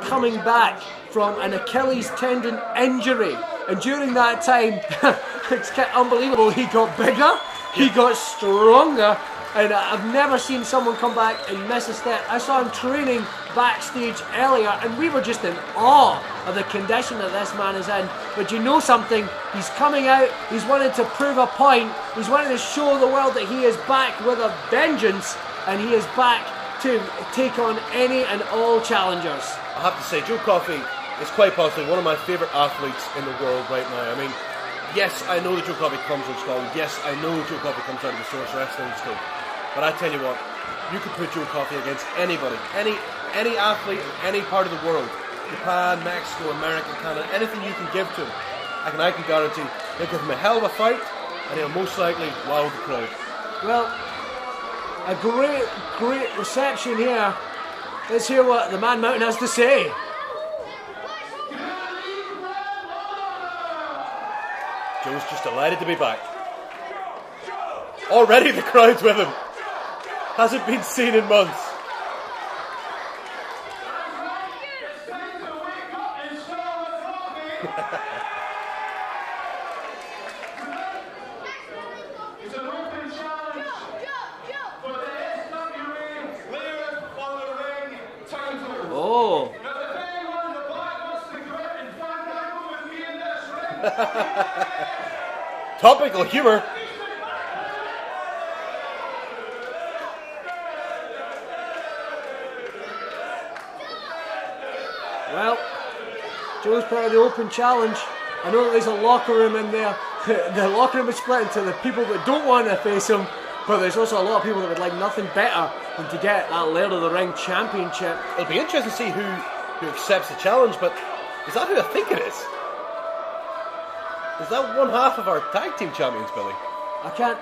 coming back from an Achilles tendon injury, and during that time, it's unbelievable, he got bigger, he got stronger, and I've never seen someone come back and miss a step. I saw him training backstage earlier, and we were just in awe of the condition that this man is in. But you know something, he's coming out, he's wanted to prove a point, he's wanted to show the world that he is back with a vengeance, and he is back to take on any and all challengers. I have to say, Joe Coffey is quite possibly one of my favourite athletes in the world right now. I mean, yes, I know that Joe Coffey comes from Scotland. Yes, I know Joe Coffey comes out of the Source Wrestling School. But I tell you what, you could put Joe Coffey against anybody, any athlete in any part of the world, Japan, Mexico, America, Canada, anything you can give to him, I can guarantee he'll give him a hell of a fight, and he'll most likely wow the crowd. Well, a great reception here. Let's hear what the Man Mountain has to say. Joe's just delighted to be back. Already the crowd's with him. Hasn't been seen in months. It's an open challenge for the SWA Laird on the ring title. Oh. Now if anyone in the back wants to go out and fandangle with me in this ring. Topical humour. Well, Joe's part of the open challenge. I know that there's a locker room in there. The locker room is split into the people that don't want to face him, but there's also a lot of people that would like nothing better than to get that Laird of the Ring championship. It'll be interesting to see who accepts the challenge, but is that who I think it is? Is that one half of our tag team champions, Billy? I can't...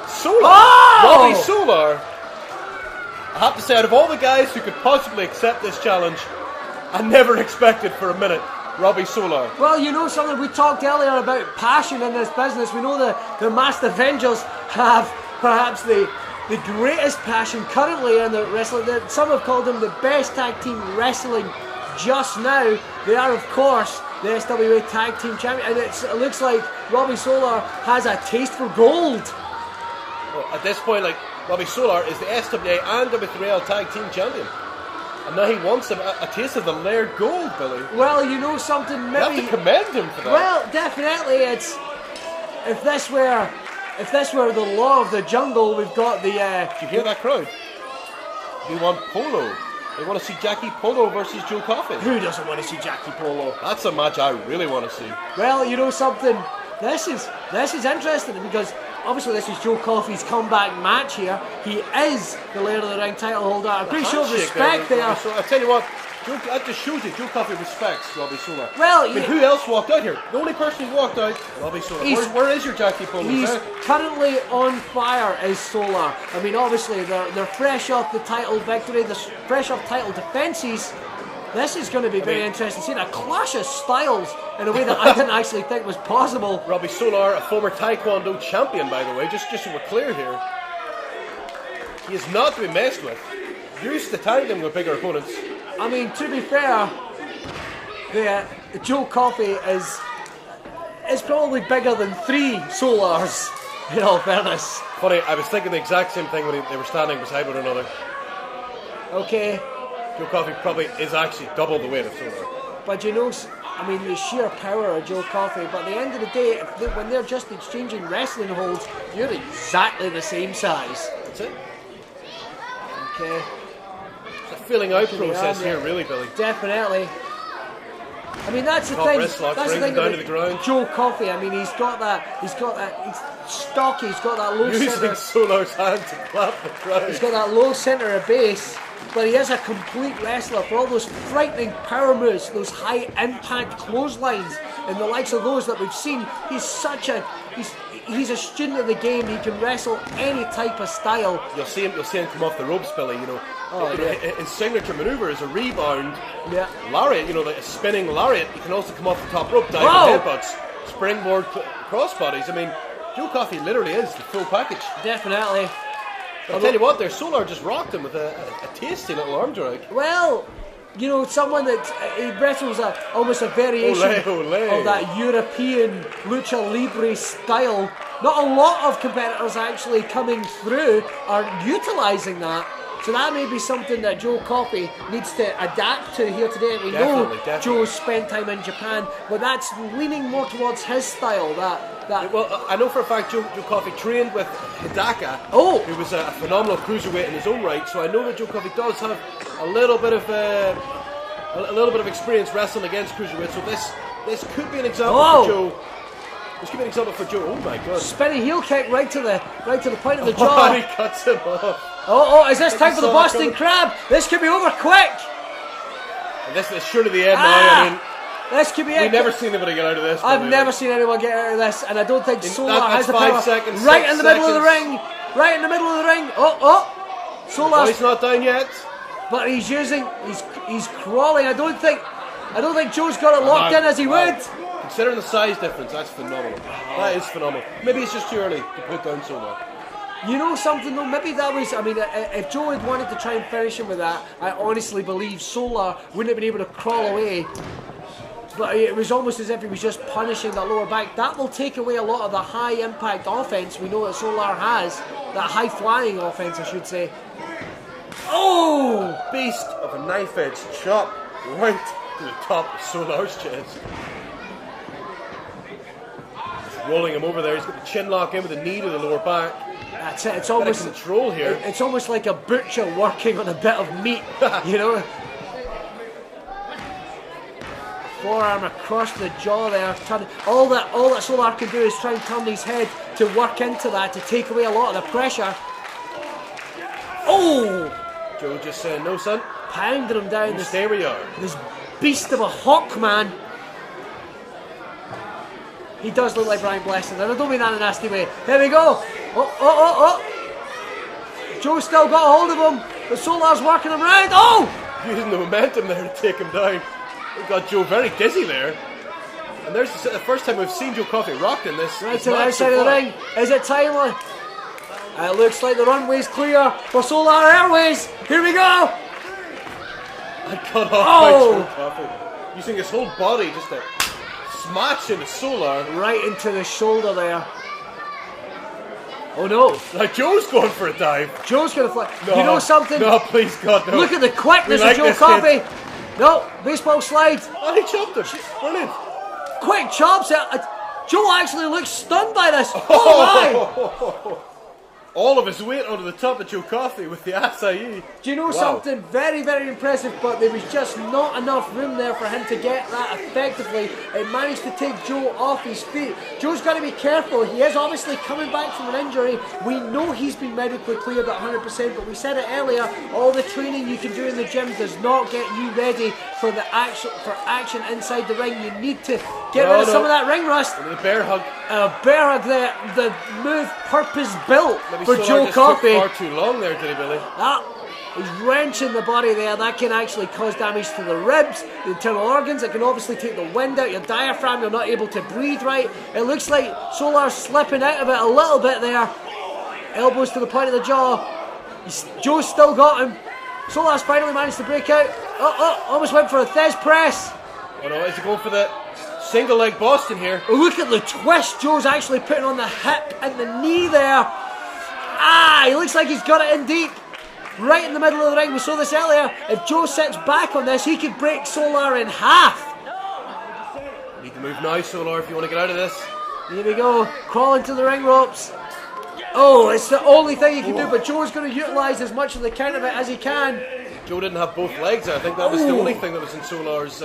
Solar! Oh! Robbie Solar! I have to say, out of all the guys who could possibly accept this challenge, I never expected for a minute Robbie Solar. Well, you know something, we talked earlier about passion in this business. We know the Master Avengers have perhaps the greatest passion currently in the wrestling. Some have called them the best tag team wrestling just now. They are, of course, the SWA Tag Team Champion, and it looks like Robbie Solar has a taste for gold. Well, at this point, Robbie Solar is the SWA and W3L Tag Team Champion. And now he wants a taste of the Laird gold, Billy. Well, you know something, maybe... You have to commend him for that. Well, definitely, it's... If this were the law of the jungle, we've got the... Did you hear that crowd? They want Polo. They want to see Jackie Polo versus Joe Coffey. Who doesn't want to see Jackie Polo? That's a match I really want to see. Well, you know something, this is interesting because obviously this is Joe Coffey's comeback match here. He is the Laird of the Ring title holder. A great show of respect there. I tell you what, that just shows you Joe Coffey respects Robbie Solar. Well, who else walked out here? The only person who walked out, Robbie Solar. Where is your Jackie Polo? He's currently on fire as Solar. I mean, obviously they're fresh off the title victory, they're fresh off title defences. This is going to be very interesting. Seeing a clash of styles in a way that I didn't actually think was possible. Robbie Solar, a former Taekwondo champion, by the way, just so we're clear here. He is not to be messed with. Used to tandem with bigger opponents. I mean, to be fair, Joe Coffey is probably bigger than 3 Solars, in all fairness. Funny, I was thinking the exact same thing when they were standing beside one another. Okay. Joe Coffey probably is actually double the weight of Solar. But you know, I mean, the sheer power of Joe Coffey, but at the end of the day, when they're just exchanging wrestling holds, you're exactly the same size. That's it. Okay. It's a filling out process here, really, Billy. Definitely. I mean, that's the Top thing. wrist lock, That's the thing down about to the ground. Joe Coffey. I mean, he's stocky. He's got that low Using center. Solar's hand to clap the crowd. He's got that low center of base, but he is a complete wrestler for all those frightening power moves, those high impact clotheslines, and the likes of those that we've seen. He's a student of the game. He can wrestle any type of style. You'll see him come off the ropes, Billy. His signature maneuver is a rebound lariat. Like a spinning lariat. You can also come off the top rope, diving headbutts, springboard crossbodies. I mean, Joe Coffey literally is the full package. Definitely. But I'll tell you what, Solar just rocked him with a tasty little arm drag. Well, you know, someone that he wrestles almost a variation of that European lucha libre style. Not a lot of competitors actually coming through are utilising that. So that may be something that Joe Coffey needs to adapt to here today. We know Joe's spent time in Japan, but that's leaning more towards his style. Well, I know for a fact Joe Coffey trained with Hidaka, who was a phenomenal cruiserweight in his own right. So I know that Joe Coffey does have a little bit of experience wrestling against cruiserweights. So this could be an example for Joe. This could be an example for Joe. Oh my God! Spinning heel kick right to the point of the jaw. He cuts him off. Is this time for the Boston Crab? This could be over quick. And this is surely the end now. I mean, this could be it. We've never seen anybody get out of this. I've never seen anyone get out of this, and I don't think Solar has the 5 power. seconds, Right in the middle of the seconds. ring. Right in the middle of the ring. Solar. He's not down yet. But he's crawling. I don't think Joe's got it locked in as he would. Considering the size difference, that's phenomenal. That is phenomenal. Maybe it's just too early to put down Solar. You know something though, maybe that was, I mean, if Joe had wanted to try and finish him with that, I honestly believe Solar wouldn't have been able to crawl away. But it was almost as if he was just punishing that lower back. That will take away a lot of the high impact offense we know that Solar has. That high flying offense, I should say. Oh! Beast of a knife edge chop right to the top of Solar's chest. Just rolling him over there. He's got the chin lock in with the knee to the lower back. That's it. It's almost control here. It's almost like a butcher working on a bit of meat, you know. Forearm across the jaw there. All that Solar can do is try and turn his head to work into that to take away a lot of the pressure. Oh! Joe just saying, "No, son." Pounding him down. There we are. This beast of a hawk man. He does look like Brian Blessing, and I don't mean that in a nasty way. Here we go. Joe's still got a hold of him, but Solar's working him around. Using the momentum there to take him down. We've got Joe very dizzy there. And there's the first time we've seen Joe Coffey rocked in this. Right to the outside of the ring. Is it timely? It looks like the runway's clear for Solar Airways. Here we go. I cut off by Joe Coffey. Using his whole body just to smash into Solar. Right into the shoulder there. Oh no. Like Joe's going for a dive. Joe's going to fly. No, you know something? No, please God, no. Look at the quickness like of Joe Coffey. Kid. No, baseball slide. Oh, he chopped him. Brilliant. Quick chops. Joe actually looks stunned by this. Oh my. All of his weight onto the top of Joe Coffey with the acai. Do you know something very, very impressive? But there was just not enough room there for him to get that effectively. It managed to take Joe off his feet. Joe's got to be careful. He is obviously coming back from an injury. We know he's been medically cleared at 100%, but we said it earlier, all the training you can do in the gym does not get you ready for action inside the ring. You need to get rid of some of that ring rust. The bear hug. Bear hug there, the move purpose built. Maybe For Joe Coffey. Far too long there, did he, Billy? He's wrenching the body there. That can actually cause damage to the ribs, the internal organs. It can obviously take the wind out your diaphragm. You're not able to breathe right. It looks like Solar's slipping out of it a little bit there. Elbows to the point of the jaw. Joe's still got him. Solar's finally managed to break out. Almost went for a Thez press. Oh no, is he going for the single leg Boston here? Look at the twist Joe's actually putting on the hip and the knee there. He looks like he's got it in deep. Right in the middle of the ring. We saw this earlier. If Joe sits back on this, he could break Solar in half. Need to move now, Solar, if you want to get out of this. Here we go. Crawling to the ring ropes. It's the only thing he can do, but Joe's going to utilise as much of the count of it as he can. Joe didn't have both legs there. I think that was the only thing that was in Solar's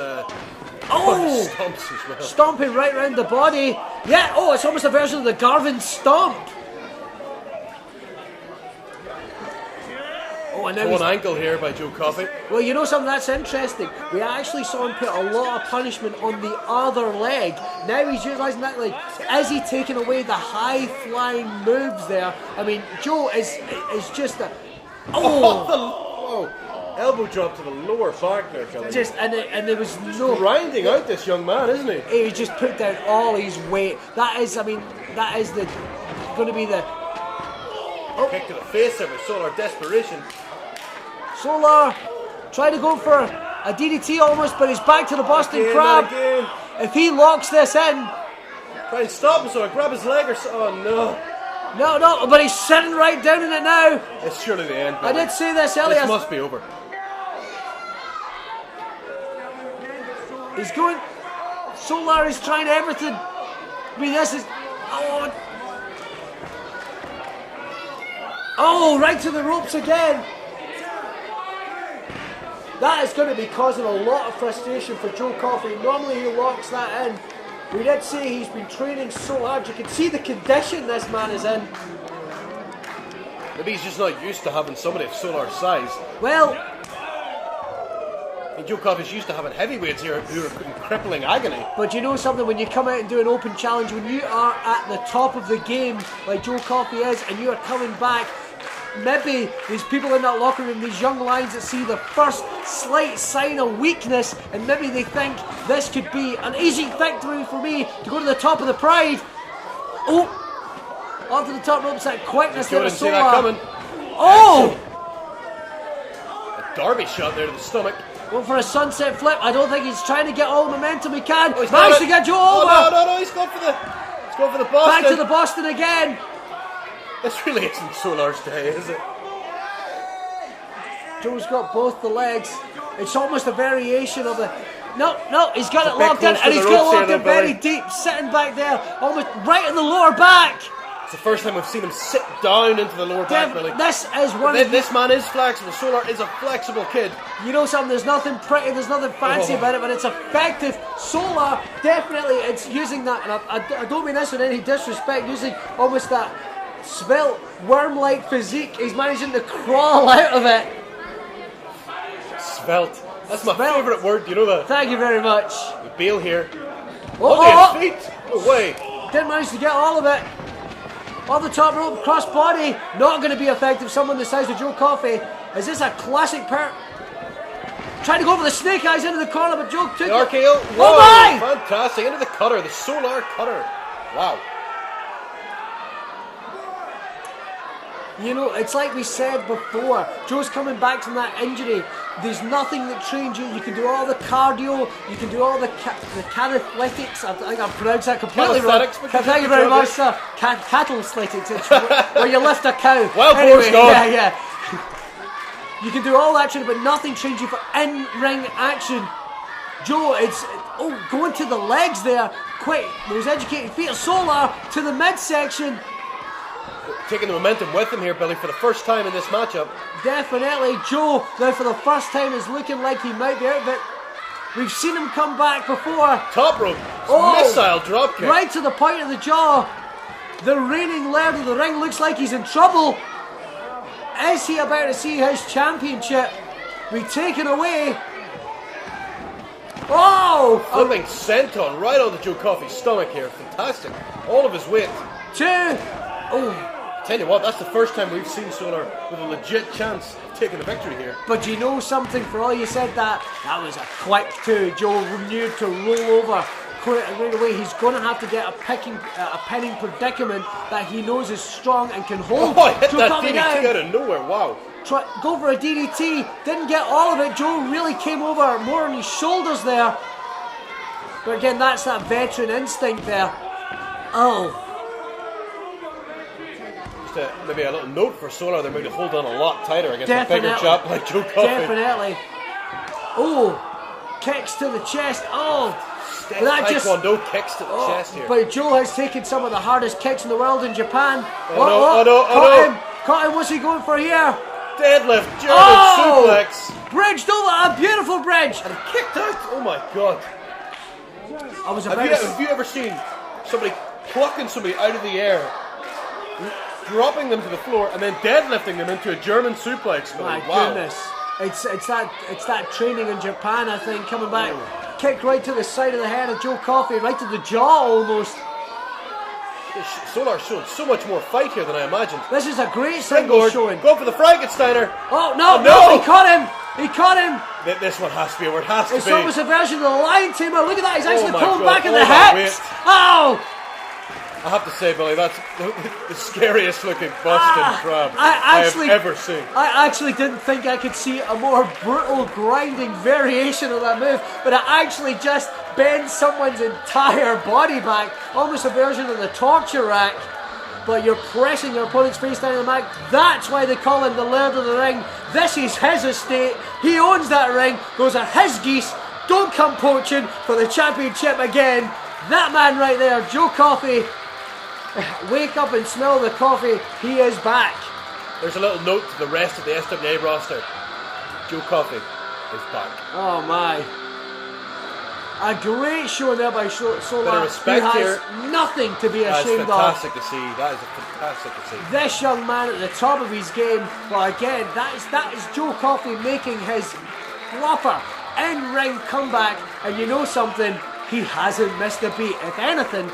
stomps as well. Stomping right round the body. Yeah, it's almost a version of the Garvin stomp. And now one ankle here by Joe Coffey. Well, you know something that's interesting? We actually saw him put a lot of punishment on the other leg. Now he's utilising that leg. Is he taking away the high-flying moves there? I mean, Joe is just a... Elbow drop to the lower back there, Kelly. And there was no... grinding out this young man, isn't he? He just put down all his weight. That is going to be the... Kick to the face there with Solar desperation. Solar trying to go for A DDT almost, but he's back to the Boston Again, Crab. again. If he locks this in, Try and stop him, so I grab his leg or so. Oh no. no, but he's sitting right down in it now. It's surely the end. I did say this earlier. This must be over. He's going. Solar is trying everything. I mean, this is. Oh, right to the ropes again. That is going to be causing a lot of frustration for Joe Coffey. Normally he locks that in. We did say he's been training so hard. You can see the condition this man is in. Maybe he's just not used to having somebody of Solar's size. Well, And Joe Coffey's used to having heavyweights here who are in crippling agony. but you know something, when you come out and do an open challenge, when you are at the top of the game, like Joe Coffey is, and you are coming back, maybe these people in that locker room, these young lions that see the first slight sign of weakness, and maybe they think this could be an easy victory for me to go to the top of the pride. Oh, onto the top ropes, that quickness there of Didn't see that Solar. coming. Oh, A Derby shot there to the stomach. going for a sunset flip. I don't think he's trying to get all the momentum he can. Oh, he's got Managed it. to get Joe Oh, over. no, he's going for the Boston. Back to the Boston again. This really isn't Solar's day, is it? Joe's got both the legs. It's almost a variation of the. No, he's got It's it a bit locked in, close to and the he's got it ropes here, locked in though, very Billy. deep, sitting back there, almost right in the lower back. It's the first time we've seen him sit down into the lower back, Billy. This is one of This man is flexible. Solar is a flexible kid. you know something. There's nothing pretty, there's nothing fancy Oh. about it, but it's effective. Solar definitely, it's using that, and I don't mean this with any disrespect. Using almost that svelte, worm-like physique, he's managing to crawl out of it. Svelte. That's my Svelte. favourite word, you know that? Thank you very much. Bale here. Oh, On his feet. No way. Didn't manage to get all of it. On the top rope, cross body, not going to be effective. Someone the size of Joe Coffey. Is this a classic trying to go for the snake eyes into the corner, but Joe took The it. RKO. Oh Whoa, my! fantastic. Into the cutter, the Solar cutter. Wow. You know, it's like we said before. Joe's coming back from that injury. There's nothing that trains you. You can do all the cardio. You can do all the cathathletics. I think I pronounced that completely wrong. Calisthenics, but Thank you very much, sir. Cathathletics. It's where you lift a cow. Well, Forrest Gump. yeah. You can do all that training, but nothing trains you for in-ring action. Joe, it's going to the legs there. Quick, those educated feet of Solar to the midsection. Taking the momentum with him here, Billy, for the first time in this matchup. Definitely, Joe, now for the first time is looking like he might be out of it. We've seen him come back before. Top rope. Oh, Missile dropkick. Right to the point of the jaw. The reigning Laird of the ring looks like he's in trouble. Is he about to see his championship be taken away? Oh! Flipping senton right onto Joe Coffey's stomach here. Fantastic. All of his weight. Two. Oh, Tell you what, that's the first time we've seen Solar with a legit chance of taking the victory here. but you know something, for all you said that was a quick two. Joe knew to roll over right away. He's going to have to get a pinning predicament that he knows is strong and can hold. Oh, I hit Joe that Coffey DDT down. out of nowhere. Wow. Go for a DDT, didn't get all of it. Joe really came over more on his shoulders there. But again, that's that veteran instinct there. Oh, Just maybe a little note for Solar. They're going to hold on a lot tighter against a bigger Definitely. chap like Joe Coffey. definitely. Oh, kicks to the chest. Oh, Stiff that just. Taekwondo kicks to the chest here. But Joe has taken some of the hardest kicks in the world in Japan. Oh, no. Caught him. What's he going for here? Deadlift, German Oh! suplex. Bridged over, a beautiful bridge. And he kicked out. Oh my god. I was Have about you ever seen somebody plucking somebody out of the air, dropping them to the floor, and then deadlifting them into a German suplex? My Wow. goodness. It's that training in Japan, I think, coming back. Kick right to the side of the head of Joe Coffey, right to the jaw almost. Solar showed so much more fight here than I imagined. This is a great single Springboard, showing. go for the Frankensteiner. Oh, no, Oh, no, no. he caught him. He caught him. This one has to be where it has to It's be. almost a version of the Lion Tamer. Look at that. He's actually my pulling God, back at all the that hips. weight. Oh, I have to say, Billy, that's the scariest looking Boston Crab I have ever seen. I actually didn't think I could see a more brutal, grinding variation of that move, but it actually just bends someone's entire body back, almost a version of the torture rack. But you're pressing your opponent's face down the mat. That's why they call him the Laird of the Ring. This is his estate. He owns that ring. Those are his geese. Don't come poaching for the championship again. That man right there, Joe Coffey. Wake up and smell the coffee. He is back. There's a little note to the rest of the SWA roster. Joe Coffey is back. Oh my. A great show there by Solar. Bit of respect he has here. Nothing to be ashamed of. That's fantastic to see. That is fantastic to see. This young man at the top of his game. But again, that is Joe Coffey making his proper in-ring comeback. And you know something? He hasn't missed a beat. If anything,